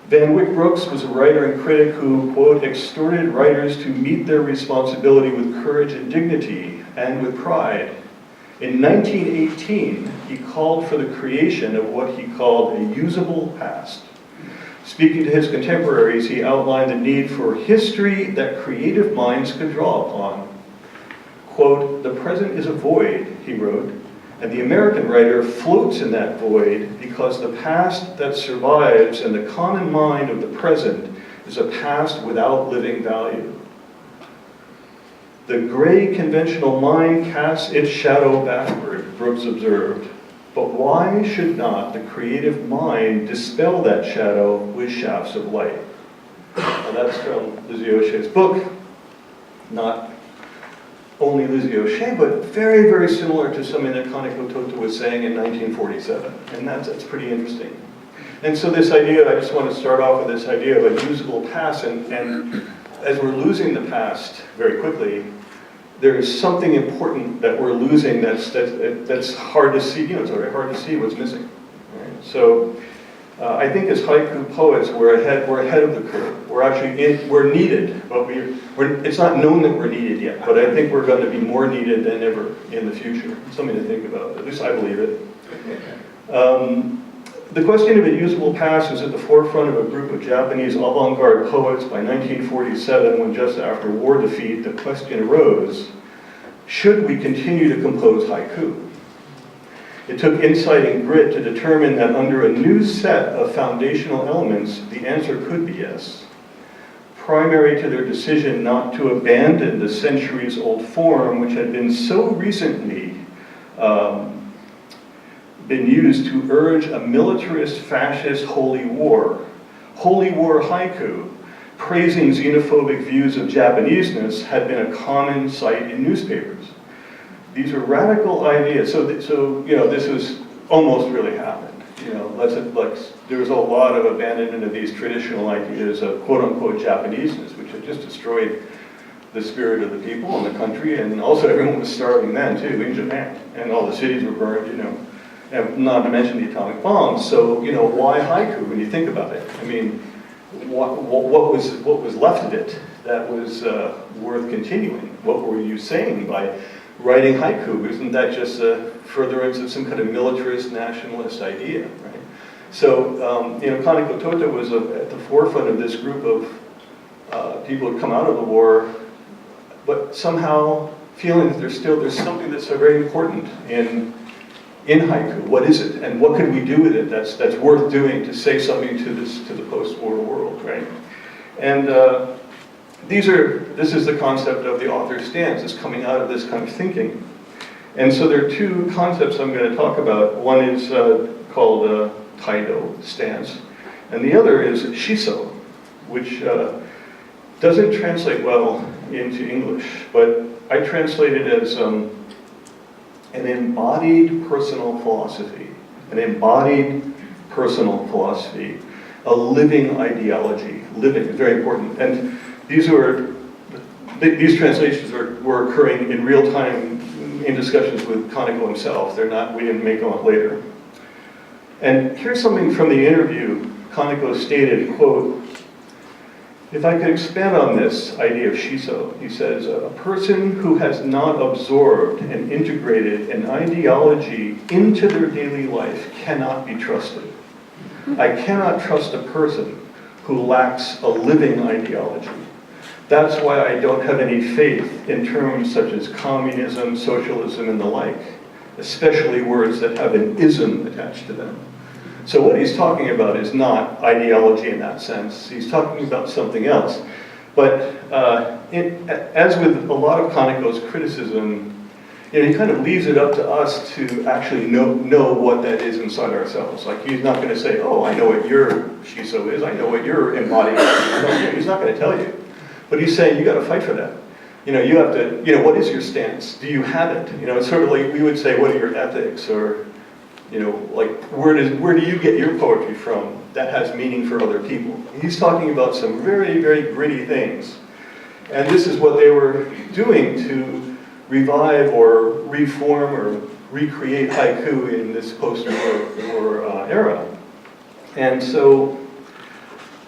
Van Wyck Brooks was a writer and critic who, quote, exhorted writers to meet their responsibility with courage and dignity and with pride. In 1918, he called for the creation of what he called a usable past. Speaking to his contemporaries, he outlined the need for history that creative minds could draw upon. Quote, the present is a void, he wrote, and the American writer floats in that void because the past that survives in the common mind of the present is a past without living value. The gray conventional mind casts its shadow backward, Brooks observed, but why should not the creative mind dispel that shadow with shafts of light? Now that's from Lizzie O'Shea's book, not only Lizzie O'Shea, but very, very similar to something that Kaneko Tota was saying in 1947, and that's pretty interesting. And so this idea, I just want to start off with this idea of a usable past, and as we're losing the past very quickly, there is something important that we're losing that's hard to see. You know, it's very hard to see what's missing. Right? So I think as haiku poets, we're ahead of the curve. We're needed, but it's not known that we're needed yet. But I think we're going to be more needed than ever in the future. It's something to think about. At least I believe it. The question of a usable past was at the forefront of a group of Japanese avant-garde poets by 1947, when just after war defeat, the question arose, should we continue to compose haiku? It took insight and grit to determine that under a new set of foundational elements, the answer could be yes. Primary to their decision not to abandon the centuries-old form, which had been so recently been used to urge a militarist, fascist holy war haiku, praising xenophobic views of Japaneseness, had been a common sight in newspapers. These are radical ideas. So you know, this has almost really happened. You know, there was a lot of abandonment of these traditional ideas of quote-unquote Japaneseness, which had just destroyed the spirit of the people in the country, and also everyone was starving then too in Japan, and all the cities were burned. You know. And not to mention the atomic bombs. So, you know, why haiku when you think about it? I mean, what was left of it that was worth continuing? What were you saying by writing haiku? Isn't that just a furtherance of some kind of militarist nationalist idea, right? So, you know, Kaneko Tota was at the forefront of this group of people who come out of the war, but somehow feeling that there's something that's very important in haiku. What is it, and what could we do with it that's worth doing to say something to the post-war world, right? And this is the concept of the author's stance. It's coming out of this kind of thinking. And so there are two concepts I'm going to talk about. One is called Taido stance, and the other is Shiso, which doesn't translate well into English, but I translate it as an embodied personal philosophy, a living ideology, very important. And these translations were occurring in real time in discussions with Kaneko himself. We didn't make them up later. And here's something from the interview. Kaneko stated, quote, if I could expand on this idea of shiso, he says, a person who has not absorbed and integrated an ideology into their daily life cannot be trusted. I cannot trust a person who lacks a living ideology. That's why I don't have any faith in terms such as communism, socialism, and the like, especially words that have an ism attached to them. So what he's talking about is not ideology in that sense. He's talking about something else. But as with a lot of Kaneko's criticism, you know, he kind of leaves it up to us to actually know what that is inside ourselves. Like, he's not going to say, oh, I know what your shiso is, I know what your embodiment is. He's not going to tell you. But he's saying, you got to fight for that. You know, you have to, you know, what is your stance? Do you have it? You know, it's sort of like we would say, what are your ethics? Or, you know, like, where do you get your poetry from that has meaning for other people? He's talking about some very, very gritty things. And this is what they were doing to revive or reform or recreate haiku in this post-war era. And so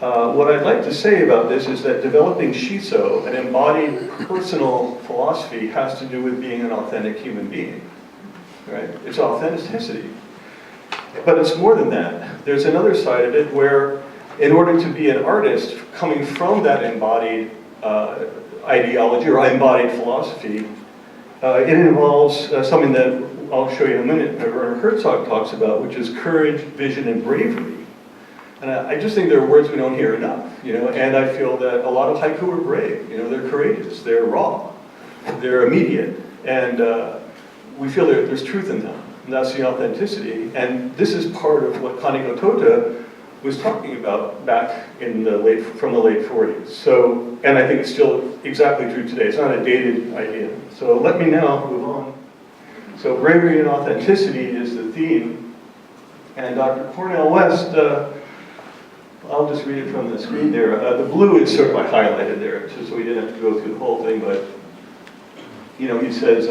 What I'd like to say about this is that developing shiso, an embodied personal philosophy, has to do with being an authentic human being, right? It's authenticity. But it's more than that. There's another side of it where, in order to be an artist, coming from that embodied ideology or embodied philosophy, it involves something that I'll show you in a minute, Werner Herzog talks about, which is courage, vision, and bravery. And I just think there are words we don't hear enough, and I feel that a lot of haiku are brave, they're courageous, they're raw, they're immediate, and we feel there's truth in them, and that's the authenticity. And this is part of what Kaneko Tota was talking about back in from the late 40s. So, and I think it's still exactly true today. It's not a dated idea. So let me now move on. So bravery and authenticity is the theme, and Dr. Cornel West, I'll just read it from the screen there. The blue is sort of highlighted there, so we didn't have to go through the whole thing, but he says,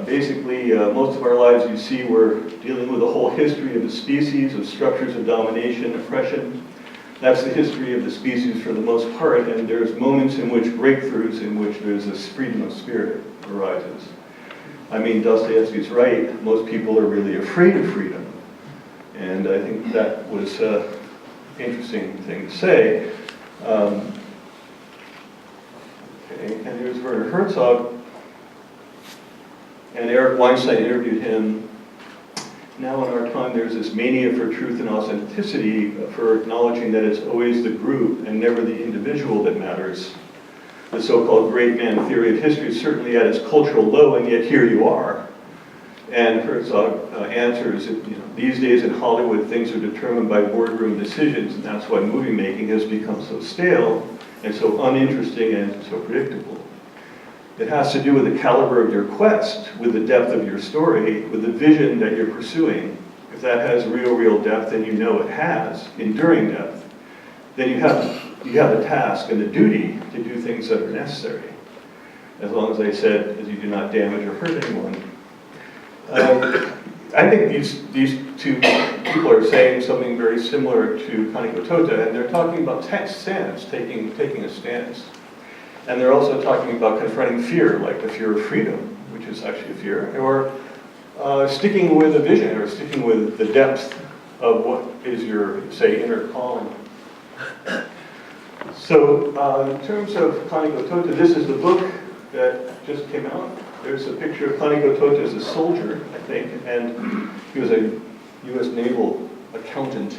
basically, most of our lives you see we're dealing with a whole history of the species, of structures of domination, oppression. That's the history of the species for the most part, and there's moments in which breakthroughs, in which there's this freedom of spirit arises. I mean, Dostoevsky's right, most people are really afraid of freedom. And I think that was an interesting thing to say. Okay, and here's Werner Herzog. And Eric Weinstein interviewed him. Now in our time there's this mania for truth and authenticity, for acknowledging that it's always the group and never the individual that matters. The so-called great man theory of history is certainly at its cultural low, and yet here you are. And Herzog answers, these days in Hollywood things are determined by boardroom decisions, and that's why movie making has become so stale and so uninteresting and so predictable. It has to do with the caliber of your quest, with the depth of your story, with the vision that you're pursuing. If that has real depth, and it has enduring depth, then you have the task and the duty to do things that are necessary. As long as I said, as you do not damage or hurt anyone. I think these two people are saying something very similar to Kaneko Tota, and they're talking about stance, taking a stance. And they're also talking about confronting fear, like the fear of freedom, which is actually a fear, or sticking with a vision, or sticking with the depth of what is your, say, inner calling. So in terms of Kaneko Tota, this is the book that just came out. There's a picture of Kaneko Tota as a soldier, I think, and he was a U.S. naval accountant.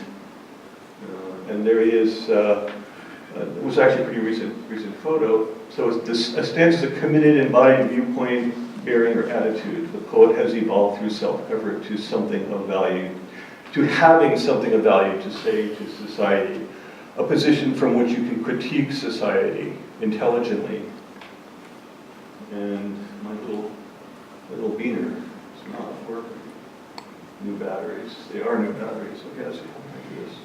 And there he is. It was actually a pretty recent photo. So a stance is a committed, embodied viewpoint, bearing, or attitude. The poet has evolved through self-effort to something of value, to having something of value to say to society, a position from which you can critique society intelligently. And my little beaner is not working. New batteries. They are new batteries. Okay, let's see how I do this.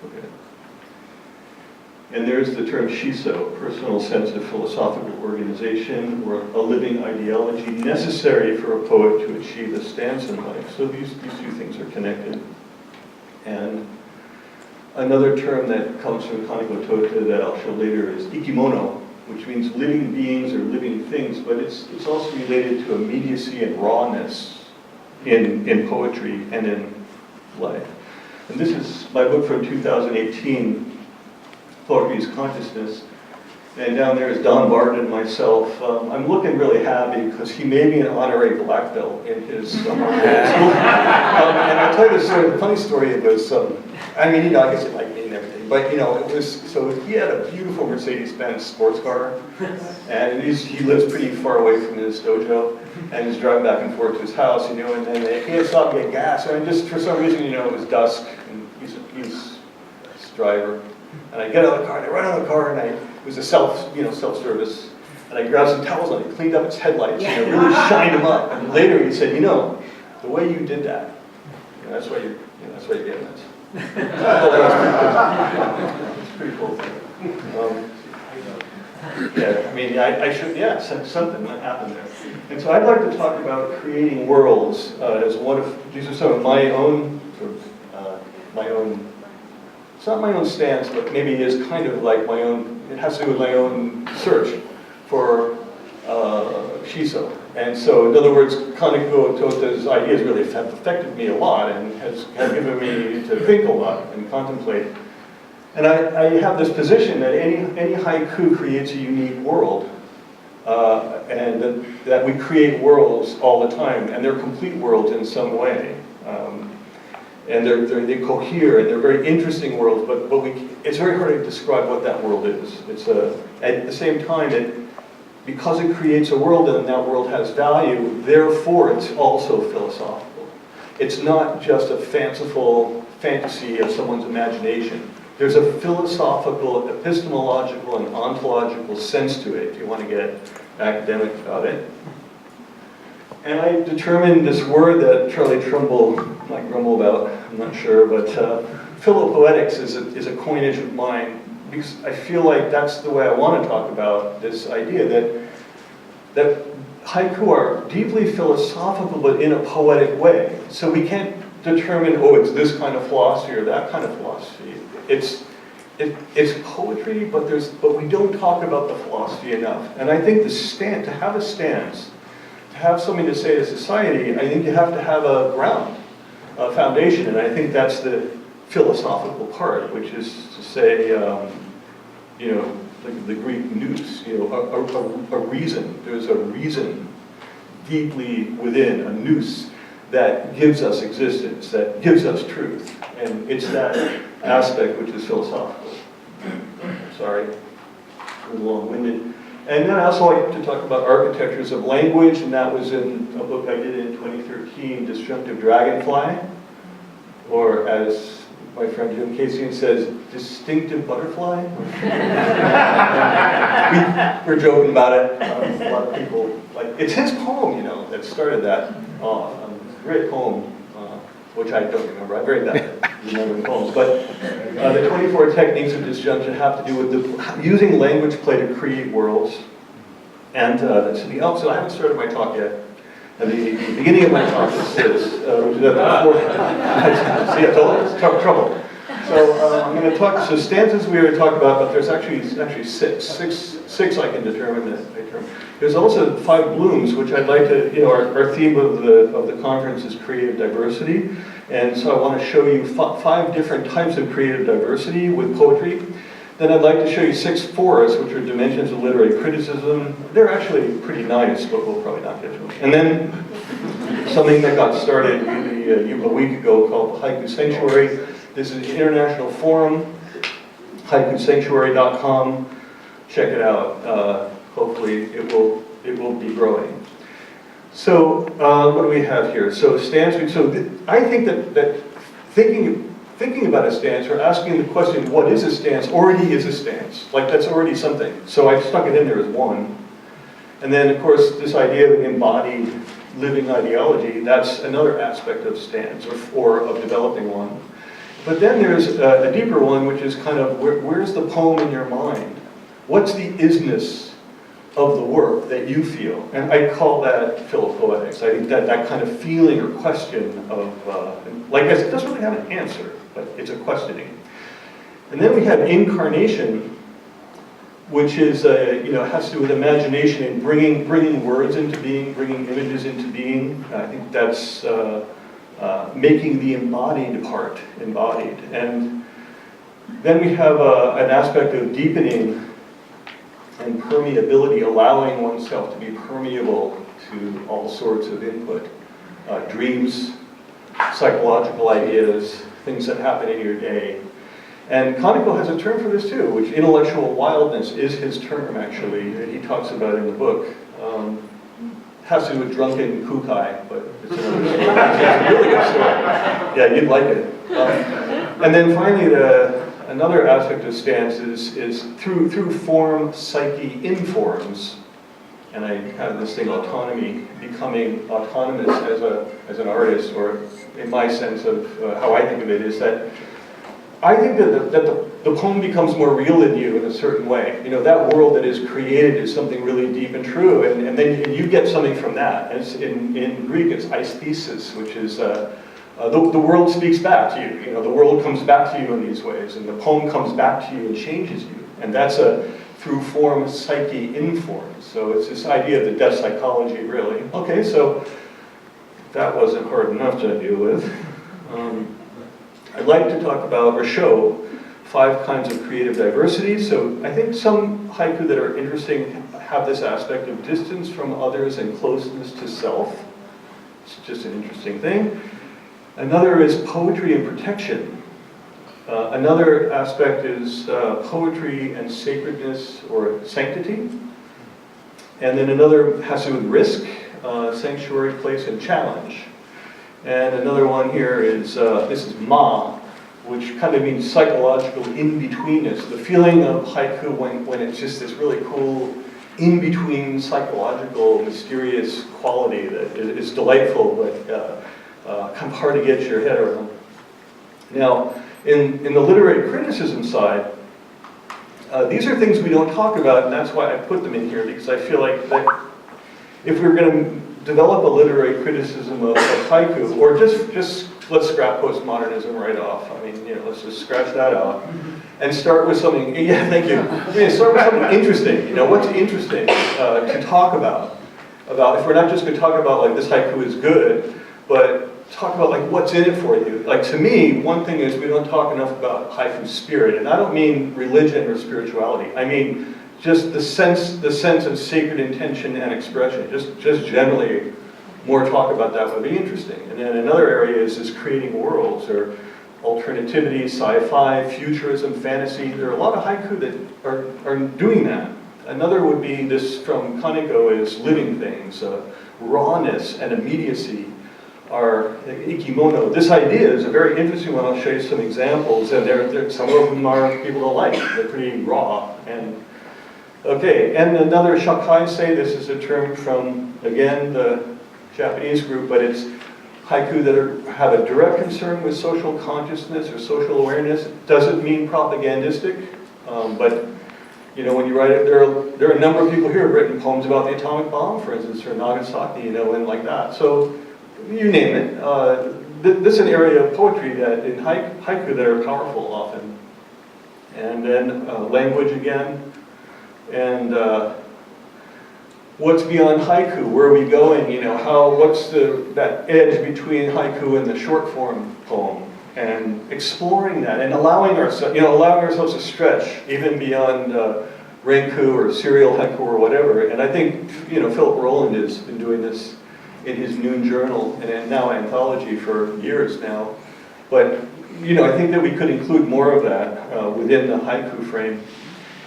Okay. And there's the term shiso, personal sense of philosophical organization, or a living ideology necessary for a poet to achieve a stance in life. So these two things are connected. And another term that comes from Kaneko Tota that I'll show later is ikimono, which means living beings or living things, but it's also related to immediacy and rawness in poetry and in life. And this is my book from 2018, Poetry is Consciousness. And down there is Don Bard and myself. I'm looking really happy because he made me an honorary black belt in his school. And I'll tell you this story, the funny story. It was, I guess it liked me and everything, but it was, so he had a beautiful Mercedes-Benz sports car, and he lives pretty far away from his dojo, and he's driving back and forth to his house, and then he had stopped to get gas, and just for some reason, it was dusk, and he's a driver. And I get out of the car, and I run out of the car, and it was a self-service, and I grabbed some towels on it, cleaned up its headlights, really shined them up. And later he said, the way you did that, that's why you're getting it. It's a pretty cool thing. Something that happened there. And so I'd like to talk about creating worlds as these are some of my own it's not my own stance, but maybe it is kind of like my own, it has to do with my own search for shiso. And so, in other words, Kaneko Tota's ideas really have affected me a lot and have given me to think a lot and contemplate. And I have this position that any haiku creates a unique world, and that we create worlds all the time, and they're complete worlds in some way. And they cohere, and they're very interesting worlds, but it's very hard to describe what that world is. At the same time, because it creates a world and that world has value, therefore it's also philosophical. It's not just a fanciful fantasy of someone's imagination. There's a philosophical, epistemological, and ontological sense to it, if you want to get academic about it. And I determined this word that Charlie Trumbull might grumble about, I'm not sure, but philopoetics is a coinage of mine, because I feel like that's the way I want to talk about this idea that haiku are deeply philosophical, but in a poetic way. So we can't determine, oh, it's this kind of philosophy or that kind of philosophy. It's poetry, but we don't talk about the philosophy enough. And I think to have a stance, to have something to say to society, I think you have to have a ground, a foundation, and I think that's the philosophical part, which is to say, like the Greek nous, a reason. There's a reason deeply within, a nous, that gives us existence, that gives us truth. And it's that aspect which is philosophical. Sorry, a little long-winded. And then I also like to talk about architectures of language, and that was in a book I did in 2013, Disjunctive Dragonfly, or as my friend Jim Casian says, distinctive butterfly. We're joking about it. A lot of people, it's his poem, that started that off. Great poem, which I don't remember. I'm very bad at remembering poems. But the 24 techniques of disjunction have to do with using language play to create worlds. And so I haven't started my talk yet. And the beginning of my talk is this, which is at the see, I told you, it's trouble. So I'm going to talk, so stanzas we already talked about, but there's actually six I can determine that I term. There's also 5 blooms, which I'd like to, our theme of the conference is creative diversity. And so I want to show you 5 different types of creative diversity with poetry. Then I'd like to show you 6 forests, which are dimensions of literary criticism. They're actually pretty nice, but we'll probably not get to them. And then something that got started a week ago called the Haiku Sanctuary. This is an international forum, haikusanctuary.com. Check it out. Hopefully it will be growing. So what do we have here? So stance. I think that thinking about a stance or asking the question, what is a stance, already is a stance. Like that's already something. So I stuck it in there as one. And then of course this idea of embodied living ideology, that's another aspect of stance or of developing one. But then there's a deeper one, which is kind of where's the poem in your mind? What's the isness of the work that you feel? And I call that philopoetics. I think that kind of feeling or question of, like I said, it doesn't really have an answer, but it's a questioning. And then we have incarnation, which is, has to do with imagination and bringing words into being, bringing images into being. I think that's making the embodied part embodied. And then we have an aspect of deepening and permeability, allowing oneself to be permeable to all sorts of input. Dreams, psychological ideas, things that happen in your day. And Kaneko has a term for this too, which intellectual wildness is his term actually, that he talks about in the book. Has to do with drunken kukai, but it's another story. It's a really good story. Yeah, you'd like it. And then finally, another aspect of stance is through form, psyche, informs. And I have this thing, autonomy, becoming autonomous as an artist, or in my sense of how I think of it, is that I think that the poem becomes more real in you in a certain way. That world that is created is something really deep and true, and then you get something from that. And in Greek, it's aesthesis, which is the world speaks back to you. You know, the world comes back to you in these ways, and the poem comes back to you and changes you. And that's through form, psyche informs. So it's this idea of the death psychology, really. Okay, so that wasn't hard enough to deal with. I'd like to talk about, or show, 5 kinds of creative diversity. So I think some haiku that are interesting have this aspect of distance from others and closeness to self. It's just an interesting thing. Another is poetry and protection. Another aspect is poetry and sacredness or sanctity. And then another has to do with risk, sanctuary, place, and challenge. And another one here is, this is ma, which kind of means psychological in-betweenness. The feeling of haiku when it's just this really cool in-between psychological, mysterious quality that is delightful, but kind of hard to get your head around. Now, in the literary criticism side, these are things we don't talk about, and that's why I put them in here, because I feel like that if we're going to develop a literary criticism of haiku, or just let's scrap postmodernism right off. I mean, you know, let's just scratch that out and start with something. Yeah, thank you. Start with something interesting. You know, what's interesting to talk about? If we're not just going to talk about like this haiku is good, but talk about like what's in it for you. Like to me, one thing is we don't talk enough about haiku spirit, and I don't mean religion or spirituality. I mean just the sense of sacred intention and expression. Just generally, more talk about that would be interesting. And then another area is creating worlds, or alternativity, sci-fi, futurism, fantasy. There are a lot of haiku that are doing that. Another would be this from Kaneko is living things, rawness and immediacy are ikimono. This idea is a very interesting one. I'll show you some examples, and some of them are people don't like. They're pretty raw. And okay, and another shakai say, this is a term from, again, the Japanese group, but it's haiku that have a direct concern with social consciousness or social awareness. It doesn't mean propagandistic, but you know, when you write it, there are a number of people here who have written poems about the atomic bomb, for instance, or Nagasaki, you know, and like that. So you name it. This is an area of poetry that in haiku that are powerful often. And then language again. And what's beyond haiku? Where are we going? You know, what's that edge between haiku and the short form poem? And exploring that and allowing ourselves to stretch even beyond renku or serial haiku or whatever. And I think, you know, Philip Rowland has been doing this in his Noon Journal and now Anthology for years now. But, you know, I think that we could include more of that within the haiku frame.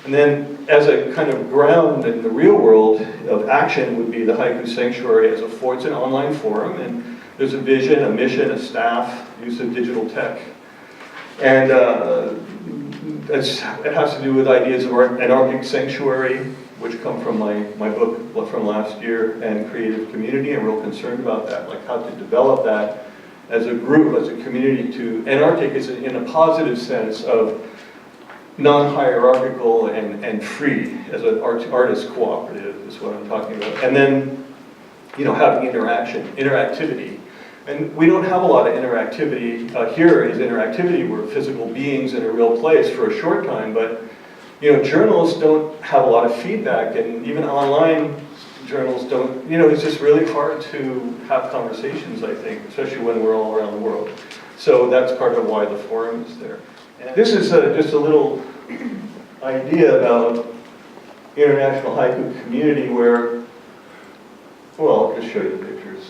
And then as a kind of ground in the real world of action would be the Haiku Sanctuary as it's an online forum, and there's a vision, a mission, a staff, use of digital tech. And it has to do with ideas of anarchic sanctuary, which come from my book from last year, and creative community. I'm real concerned about that, like how to develop that as a group, as a community. Anarchic is in a positive sense of non-hierarchical and free, as an artist cooperative is what I'm talking about. And then, you know, having interactivity. And we don't have a lot of interactivity. Here is interactivity. We're physical beings in a real place for a short time, but, you know, journals don't have a lot of feedback, and even online journals don't, you know, it's just really hard to have conversations, I think, especially when we're all around the world. So that's part of why the forum is there. This is just a little idea about international haiku community where, well, I'll just show you the pictures.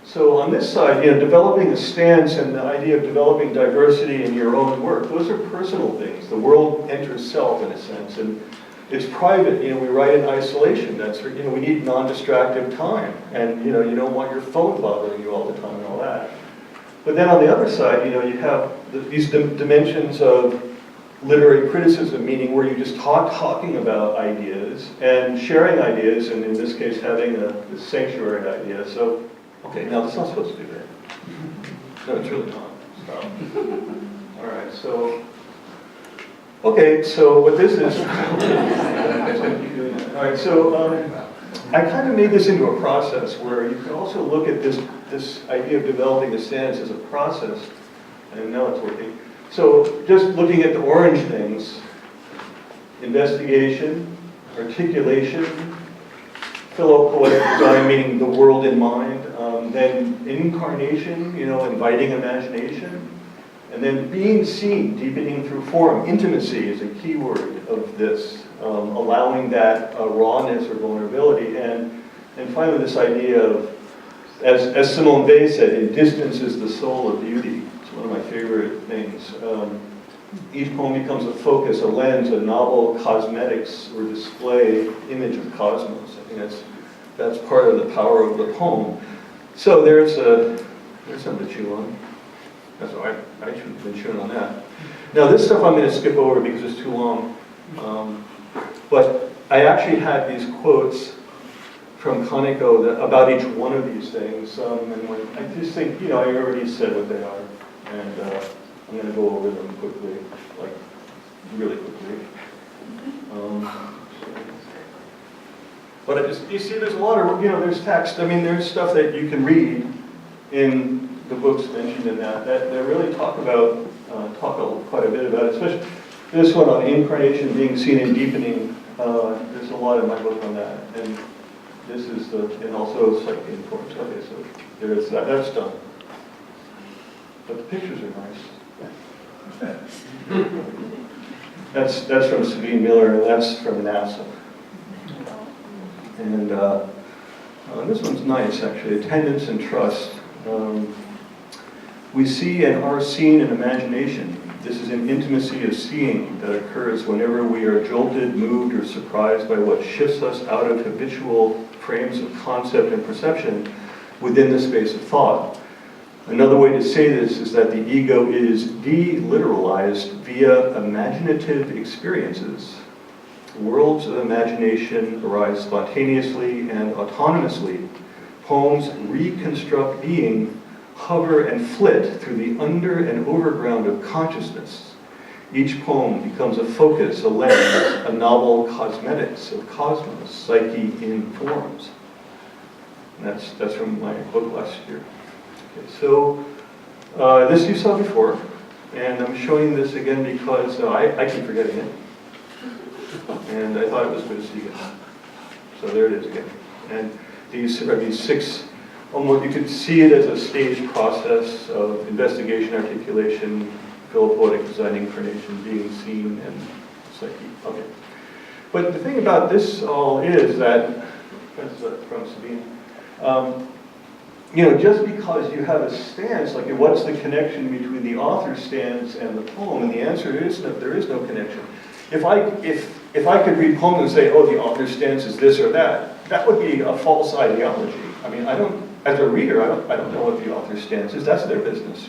So on this side, you know, developing a stance and the idea of developing diversity in your own work, those are personal things. The world enters self in a sense, and it's private. You know, we write in isolation. That's, you know, we need non-distractive time, and you know, you don't want your phone bothering you all the time and all that. But then on the other side, you know, you have these dimensions of literary criticism, meaning where you just talking about ideas and sharing ideas, and in this case, having a sanctuary idea. So, okay, now it's not supposed to do that. No, it's really not. Stop. All right, so, okay, so what this is, all right, so I kind of made this into a process where you can also look at this this idea of developing a stance as a process, and now it's working. So just looking at the orange things, investigation, articulation, philopoetic design, meaning the world in mind, then incarnation, inviting imagination, and then being seen, deepening through form. Intimacy is a key word of this, allowing that rawness or vulnerability, and finally this idea of, as Simone Weil said, in distance is the soul of beauty. It's one of my favorite things. Each poem becomes a focus, a lens, a novel cosmetics or display image of cosmos. I think that's part of the power of the poem. So there's something to chew on. That's why I should have been chewing on that. Now this stuff I'm going to skip over because it's too long. But I actually had these quotes from Kaneko about each one of these things. And I just think, I already said what they are. And I'm going to go over them quickly, like really quickly. But you see there's a lot of, there's text. I mean, there's stuff that you can read in the books mentioned in that really talk quite a bit about it, especially this one on incarnation, being seen and deepening. There's a lot in my book on that. And this is and also psyche informs. Okay, so there's that. That's done. But the pictures are nice. That's from Sabine Miller, and that's from NASA. And this one's nice, actually. Attendance and trust. We see and are seen in imagination. This is an intimacy of seeing that occurs whenever we are jolted, moved, or surprised by what shifts us out of habitual frames of concept and perception within the space of thought. Another way to say this is that the ego is de-literalized via imaginative experiences. Worlds of imagination arise spontaneously and autonomously. Poems reconstruct being, hover and flit through the under and overground of consciousness. Each poem becomes a focus, a lens, a novel cosmetics of cosmos, psyche in forms. And that's from my book last year. Okay, so this you saw before, and I'm showing this again because I keep forgetting it. And I thought it was good to see it. So there it is again. And these are these six, almost, you could see it as a staged process of investigation, articulation, philopoetic design, incarnation, being seen, and psyche. Okay. But the thing about this all is that, that's from Sabine, just because you have a stance, like what's the connection between the author's stance and the poem? And the answer is that there is no connection. If I could read poems and say, oh, the author's stance is this or that, that would be a false ideology. I mean, as a reader, I don't know what the author's stance is. That's their business,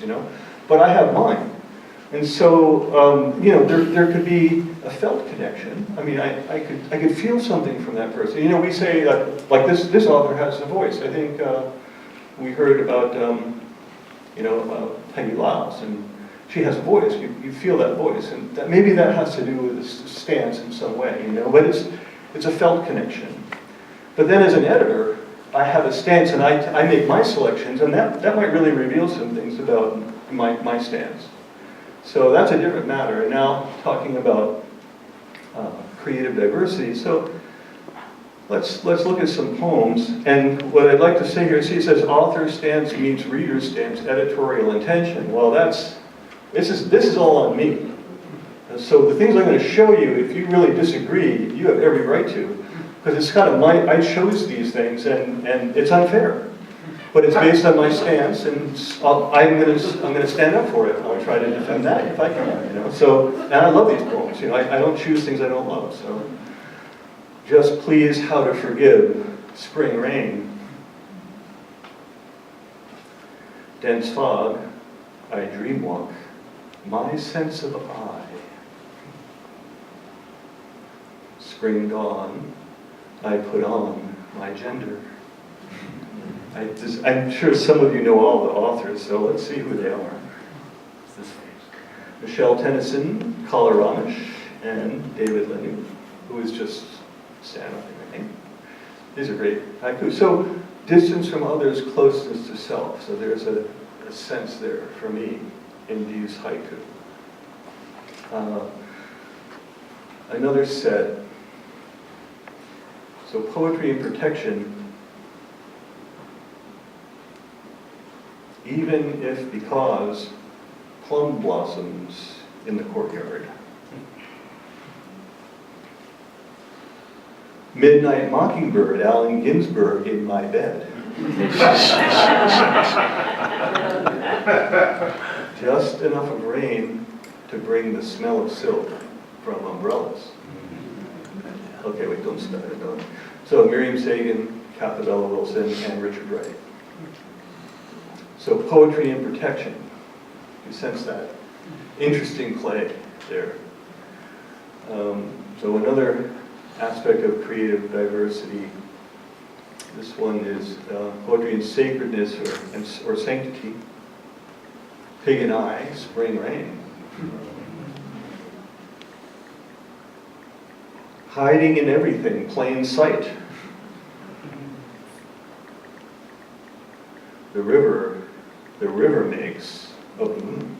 But I have mine. And so, there could be a felt connection. I mean, I could feel something from that person. We say, like this author has a voice. I think we heard about, Peggy Laus, and she has a voice. You feel that voice, and maybe that has to do with the stance in some way, But it's a felt connection. But then, as an editor, I have a stance, and I make my selections, and that might really reveal some things about my stance. So that's a different matter. And now talking about creative diversity. So let's look at some poems. And what I'd like to say here, see, it says author stance meets reader stance, editorial intention. Well, this is all on me. And so the things I'm going to show you, if you really disagree, you have every right to, because it's kind of I chose these things, and it's unfair. But it's based on my stance, and I'm going to stand up for it. I'll try to defend that if I can. So, and I love these poems. I don't choose things I don't love. So, just please, how to forgive spring rain. Dense fog, I dream walk. My sense of I. Spring dawn, I put on my gender. I'm sure some of you know all the authors, so let's see who they are. Michelle Tennyson, Kala Ramesh, and David Lenu, who is just stand up, I think. These are great haiku. So Distance from others, closeness to self. So there's a sense there for me in these haiku. Another set. So poetry and protection, even if because plum blossoms in the courtyard. Midnight Mockingbird, Allen Ginsberg in my bed. Just enough of rain to bring the smell of silk from umbrellas. Okay, wait, don't start it. Don't. So Miriam Sagan, Cathabella Wilson, and Richard Wright. So poetry and protection. You sense that. Interesting play there. So another aspect of creative diversity. This one is poetry and sacredness or sanctity. Pig and I, spring rain. Hiding in everything, plain sight. The river makes a moon.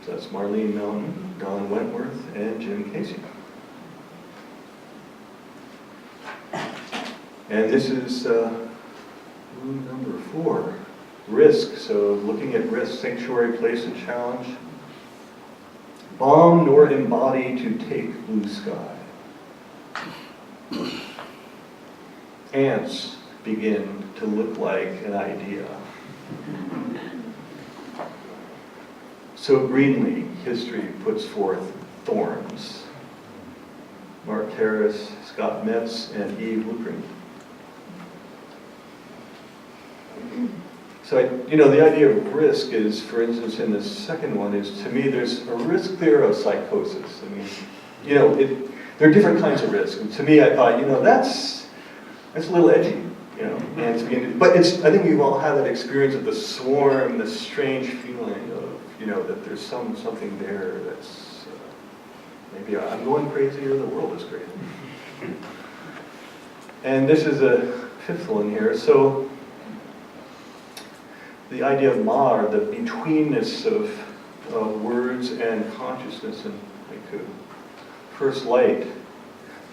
So that's Marlene Milne, Don Wentworth, and Jim Casey. And this is number 4, risk. So looking at risk, sanctuary, place, and challenge. Bomb nor embody to take blue sky. Ants begin to look like an idea. So greenly, history puts forth thorns. Mark Harris, Scott Metz, and Eve Luprin. So, the idea of risk is, for instance, in the second one is, to me, there's a risk there of psychosis. I mean, there are different kinds of risk. And to me, I thought, that's a little edgy, but I think we've all had that experience of the swarm, the strange feeling of, that there's something there that's, maybe I'm going crazy or the world is crazy. And this is a 5th one here. So, the idea of ma, or the betweenness of words and consciousness in haiku. First light,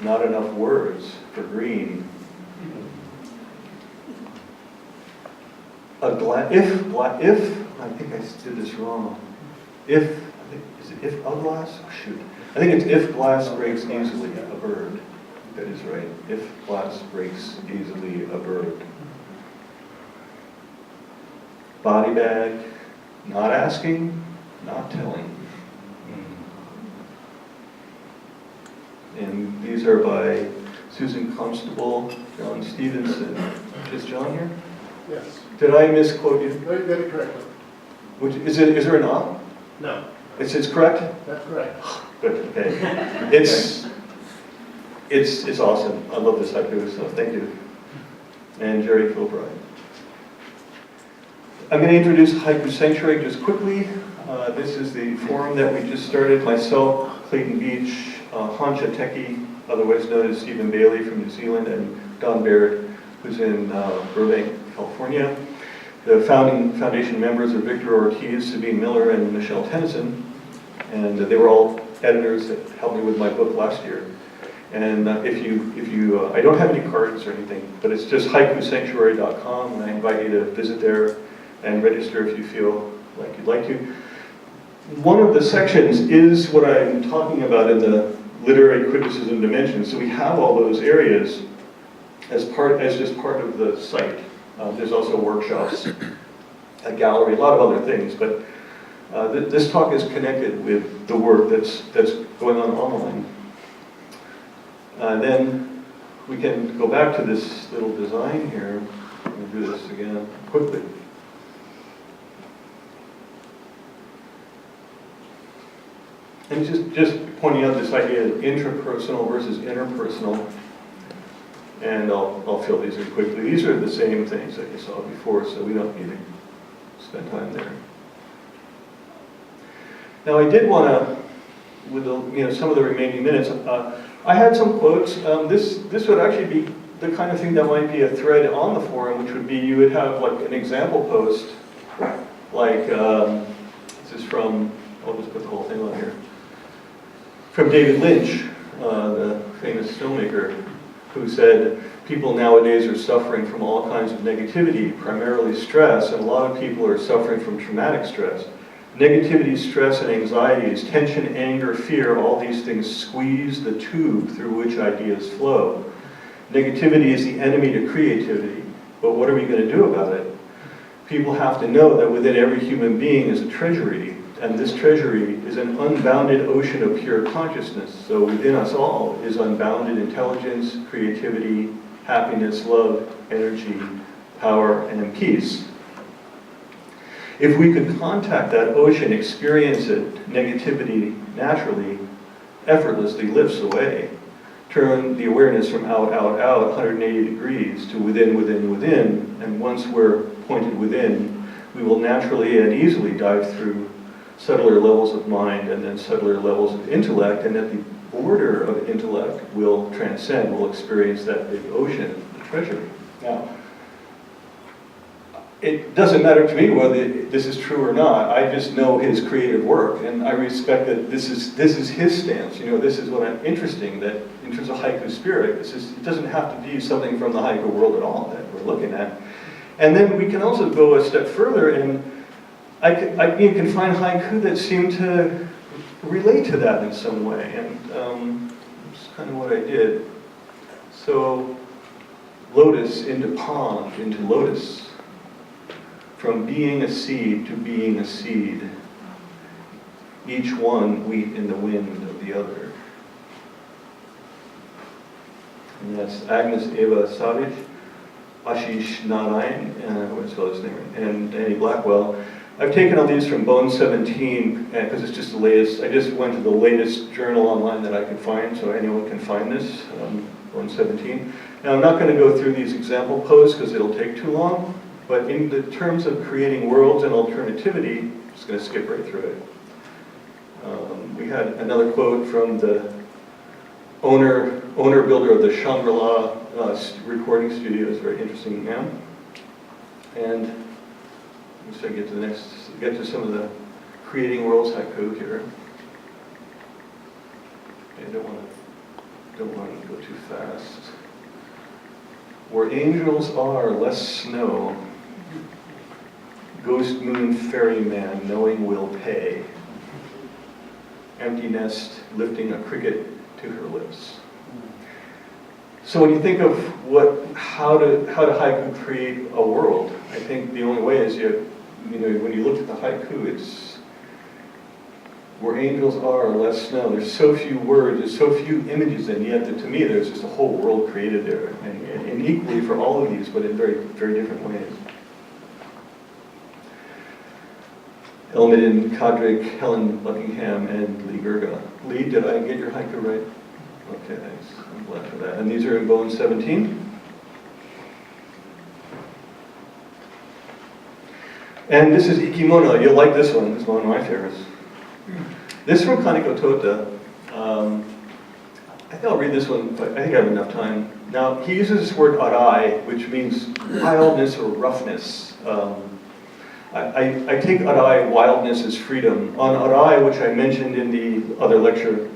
not enough words for green. If, I think I did this wrong. Is it if a glass? Oh, shoot. I think it's if glass breaks easily, a bird. That is right. If glass breaks easily, a bird. Body bag, not asking, not telling. And these are by Susan Constable, John Stevenson. Is John here? Yes. Did I misquote you? No, you got it correctly. Is there an "ah"? No. It's correct? That's correct. Good, okay. It's awesome. I love this haiku, so thank you. And Jerry Kilbride. I'm going to introduce Haiku Sanctuary just quickly. This is the forum that we just started. Myself, Clayton Beach, Hansha Teki, otherwise known as Stephen Bailey from New Zealand, and Don Barrett, who's in Burbank, California. The foundation members are Victor Ortiz, Sabine Miller, and Michelle Tennyson. And they were all editors that helped me with my book last year. And if you I don't have any cards or anything, but it's just haikusanctuary.com, and I invite you to visit there and register if you feel like you'd like to. One of the sections is what I'm talking about in the literary criticism dimension. So we have all those areas as just part of the site. There's also workshops, a gallery, a lot of other things, but this talk is connected with the work that's going on online. Then we can go back to this little design here. Let me do this again quickly. And just pointing out this idea of intrapersonal versus interpersonal. And I'll fill these in quickly. These are the same things that you saw before, so we don't need to spend time there. Now I did want to, with some of the remaining minutes, I had some quotes. This would actually be the kind of thing that might be a thread on the forum, which would be you would have like an example post, like this is from, I'll just put the whole thing on here, from David Lynch, the famous filmmaker, who said people nowadays are suffering from all kinds of negativity, primarily stress, and a lot of people are suffering from traumatic stress. Negativity, stress, and anxieties, tension, anger, fear, all these things squeeze the tube through which ideas flow. Negativity is the enemy to creativity, but what are we going to do about it? People have to know that within every human being is a treasury, and this treasury is an unbounded ocean of pure consciousness. So within us all is unbounded intelligence, creativity, happiness, love, energy, power, and peace. If we could contact that ocean, experience it, negativity naturally, effortlessly lifts away. Turn the awareness from out, 180 degrees to within, within, and once we're pointed within, we will naturally and easily dive through subtler levels of mind and then subtler levels of intellect, and at the border of intellect will transcend, will experience that big ocean, the treasury. Now, it doesn't matter to me whether this is true or not. I just know his creative work, and I respect that this is his stance. You know, this is what I'm interesting, that in terms of haiku spirit, it doesn't have to be something from the haiku world at all that we're looking at. And then we can also go a step further, and you can find haiku that seem to relate to that in some way, and that's kind of what I did. So, lotus into pond, into lotus. From being a seed to being a seed, each one wheat in the wind of the other. And that's Agnes Wasabi, Ashish Narayan, what is his name, and Annie Blackwell. I've taken all these from Bone 17 because it's just the latest. I just went to the latest journal online that I could find, so anyone can find this, Bone 17. Now I'm not going to go through these example posts because it'll take too long. But in the terms of creating worlds and alternativity, I'm just going to skip right through it. We had another quote from the owner-builder of the Shangri-La recording studios, very interesting man. And let's get to some of the creating worlds haiku here. I don't want to go too fast. Where angels are, less snow. Ghost moon ferryman, knowing will pay. Empty nest, lifting a cricket to her lips. So when you think of how to haiku create a world, I think the only way is when you look at the haiku, it's where angels are, less snow. There's so few words, there's so few images, and yet to me there's just a whole world created there, and equally for all of these, but in very, very different ways. Elmedin Kadrik, Helen Buckingham, and Lee Gerga. Lee, did I get your haiku right? Okay, thanks. I'm glad for that. And these are in Bone 17. And this is Ikimono. You'll like this one. This is one of my favorites. This is from Kaneko Tota. I think I'll read this one, but I think I have enough time. Now, he uses this word arai, which means wildness or roughness. I take arai, wildness, as freedom. On arai, which I mentioned in the other lecture,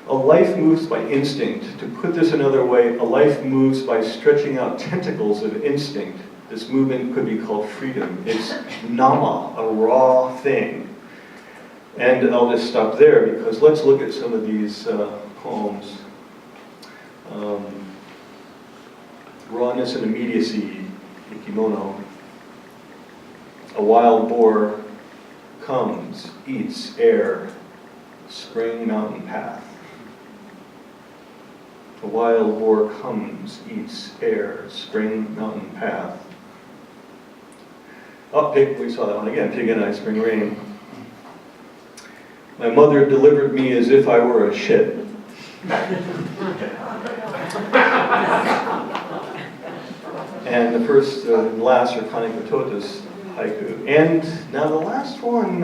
a life moves by instinct. To put this another way, a life moves by stretching out tentacles of instinct. This movement could be called freedom. It's nama, a raw thing. And I'll just stop there because let's look at some of these poems. Rawness and immediacy, Ikimono. A wild boar comes, eats air, spring mountain path. A wild boar comes, eats air, spring mountain path. Oh, pig, we saw that one again, pig and I, spring rain. My mother delivered me as if I were a shit. And the first and last are Kaneko Tota's haiku. And now the last one,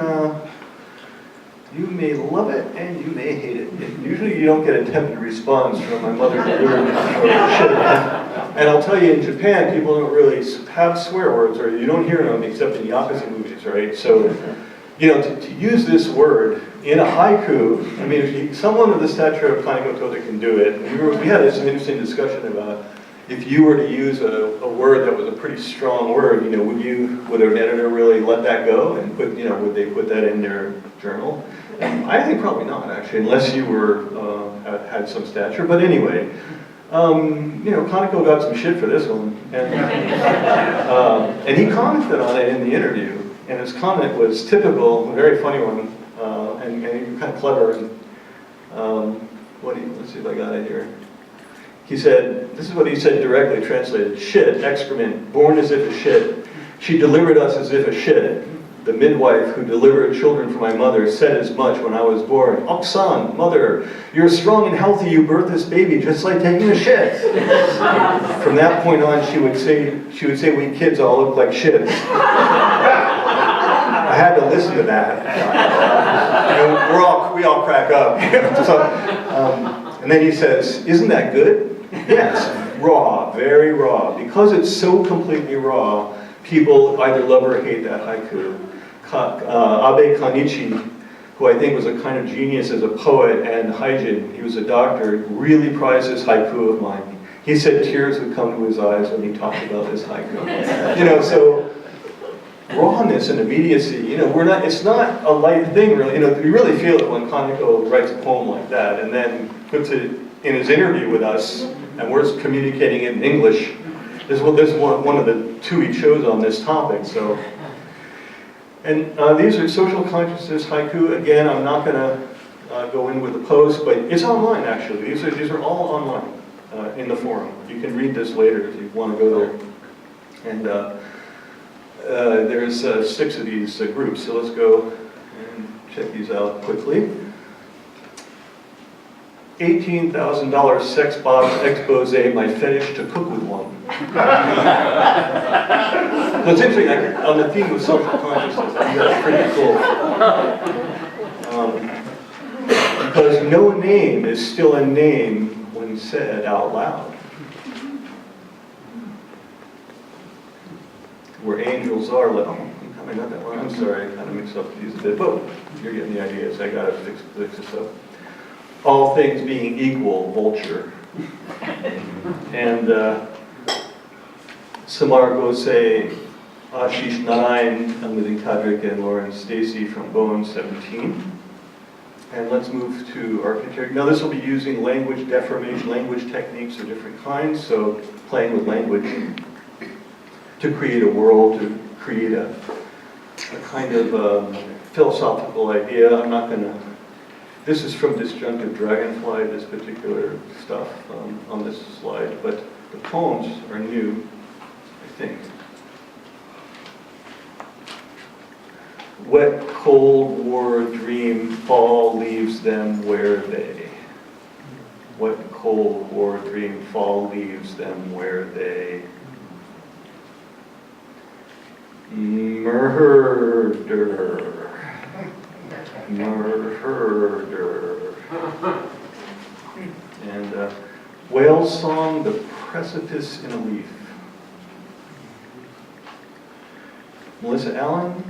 you may love it and you may hate it. Usually you don't get a tepid response from my mother delivered me as if I were a shit. And I'll tell you, in Japan, people don't really have swear words, or you don't hear them except in yakuza movies, right? So, you know, to use this word in a haiku, I mean, if someone of the stature of Kaneko Tota can do it. We had this interesting discussion about if you were to use a word that was a pretty strong word, you know, would an editor really let that go and put, you know, would they put that in their journal? I think probably not, actually, unless you were had some stature. But anyway, you know, Kaneko got some shit for this one, and he commented on it in the interview. And his comment was typical, a very funny one, and kind of clever. And let's see if I got it here. He said, this is what he said directly translated: shit, excrement, born as if a shit. She delivered us as if a shit. The midwife who delivered children for my mother said as much when I was born. Oksan, mother, you're strong and healthy, you birthed this baby just like taking a shit. From that point on, she would say we kids all look like shits. I had to listen to that. You know, we all crack up. So, and then he says, isn't that good? Yes, raw, very raw. Because it's so completely raw, people either love or hate that haiku. Abe Kanichi, who I think was a kind of genius as a poet and haijin, he was a doctor, really prized this haiku of mine. He said tears would come to his eyes when he talked about this haiku. You know, so rawness and immediacy, you know, it's not a light thing really. You know, we really feel it when Kaneko writes a poem like that and then puts it in his interview with us, and we're communicating it in English. This is one of the two he chose on this topic. So, and these are social consciousness haiku. Again, I'm not going to go in with the post, but it's online actually. These are all online in the forum. You can read this later if you want to go there. And there's 6 of these groups, so let's go and check these out quickly. $18,000 sex box expose, my fetish to cook with one. So it's interesting, on the theme of social consciousness, I think that's pretty cool. Because no name is still a name when said out loud. Where angels are, I got that one, I'm sorry, I kind of mixed up these a bit, but you're getting the idea, so I got to fix this up. All things being equal, vulture. And Samar Gose, Ashish Narayan, I'm with Kadrik and Lauren Stacy from Bowen 17. And let's move to architecture. Now this will be using language deformation, language techniques of different kinds, so playing with language to create a world, to create a kind of philosophical idea. I'm not going to, this is from Disjunctive Dragonfly, this particular stuff on this slide, but the poems are new, I think. Wet, cold war dream, fall leaves them where they. Wet, cold war dream, fall leaves them where they. Murder. And whale song, the precipice in a leaf. Melissa Allen,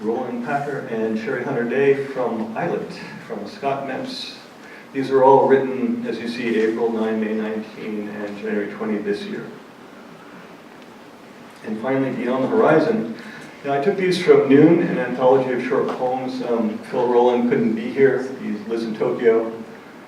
Roland Packer, and Sherry Hunter Day from Islet, from Scott Mepps. These are all written, as you see, April 9, May 19, and January 20 this year. And finally, Beyond the Horizon. Now, I took these from Noon, an anthology of short poems. Phil Rowland couldn't be here. He lives in Tokyo.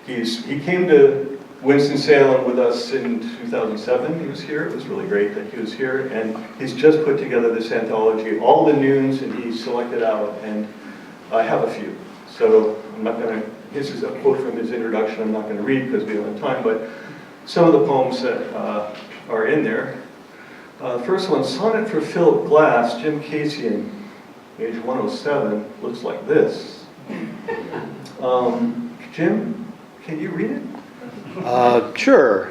He came to Winston-Salem with us in 2007. He was here. It was really great that he was here. And he's just put together this anthology, all the Noons, and he selected out. And I have a few. So I'm not going to, this is a quote from his introduction. I'm not going to read because we don't have time. But some of the poems that are in there. First one, Sonnet for Philip Glass, Jim Casian, age 107, looks like this. Jim, can you read it? Sure.